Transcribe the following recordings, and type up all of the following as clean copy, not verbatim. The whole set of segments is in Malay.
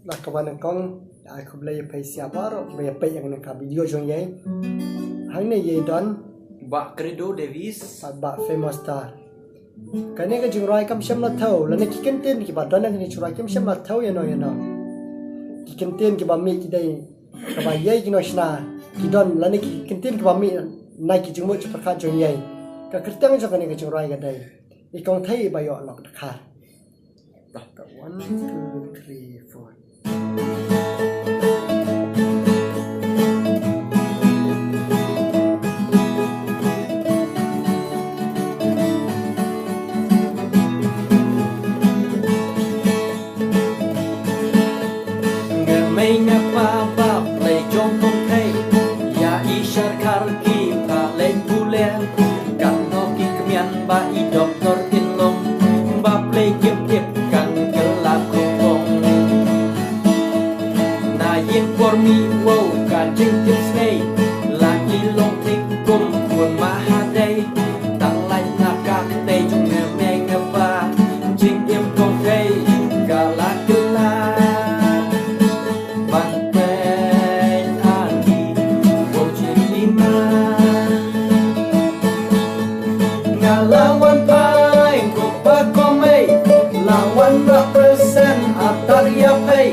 Lah kawan kong aku beli pay siapa ro beli pay yang nak video jong ye. Hang ni ye don Bak Credo Davis ba famous star. Kane ka jing rai kam sham la thau la ne ki ken ten ki ba don ni churai kam sham la thau ye no. Ki ken ten ki ba mi ki dai ka ba ye ki no shna ki don la ne ki ken ten ki ba mi nai ki jing mo chu prakha jong ye. Ka kertang jo kane ka jing rai ka dai. I kong thai ba yo lok kha. 1 2 3 4 May ngapa bab lay jom mong kay Ya isyar karki pa lay pule Kan no ki kemian ba I doktor inlong Bab lay kip kip kan kelak kupong Na yin por mi wow ka jing kip snay Lagi long tik kum kun mahaday Tang lay nakak tay jung na may ngapa Jing im kong kay kalak kelak Lawan paling ko pagkomay Lawan represent atar yapay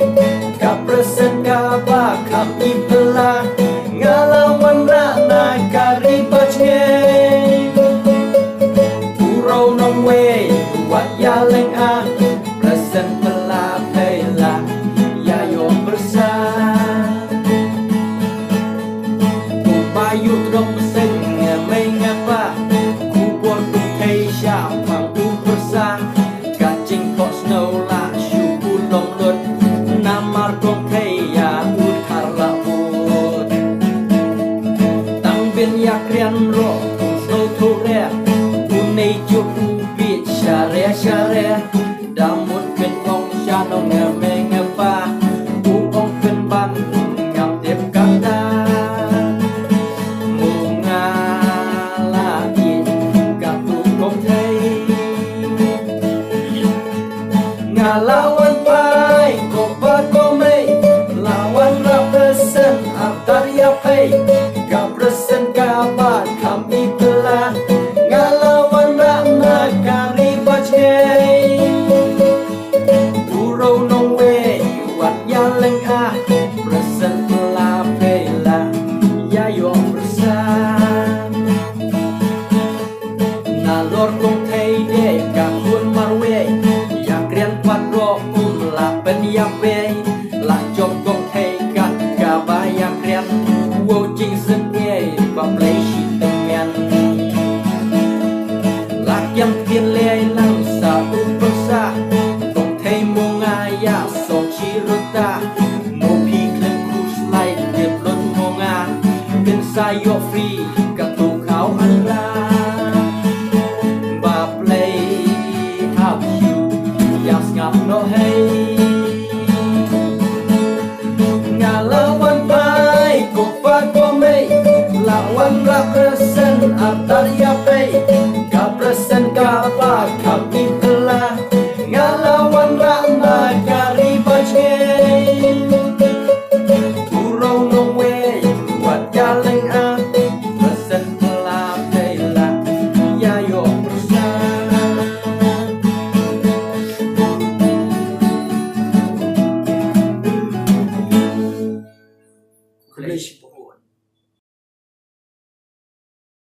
Kapresent ka ba kami pala Ngalawan rana karibaj ngay Puro nong way Buat yaleng ah Present pala pela Yayo bersama Kupayu terong peseng Ngamay ngapa Pang upersa Kacing kok snow la syukur long lut Namar kong kaya ud karla ud Tang bin yak rian ro snow tore Unay juk ubit syare syare Damut bin kong syanong ngame ngapa Uong bin ban ngam tip kata Munga lagi Katu kong kay Ngalawan pai ko pagkomay Lawan represent atar yapay Kapresent kabat kami telah Ngalawan rakna karibaj ngay Puro nong way wat yaleng ah Present telah pela Yayong bersam Nalor kong kay de kakun marwe Krian patro la pen yape la jom kong thei kat ka ba ya krian wo jing sen ye ba play shi temian la yang tien le lang sa u persa kong thei mo nga ya so chi ruta mo pi klem kus lai de plon mo nga ken sa yo free ka tu khao an la ba play up ngap no hey Ngalawan pai ko pagkomay Lawan represent atar yapay Kapresent ka pa kami telah Ngalawan rakna karibaj ngay Puro nong way wat yaleng ah Present telah pela Yayo bersama Relation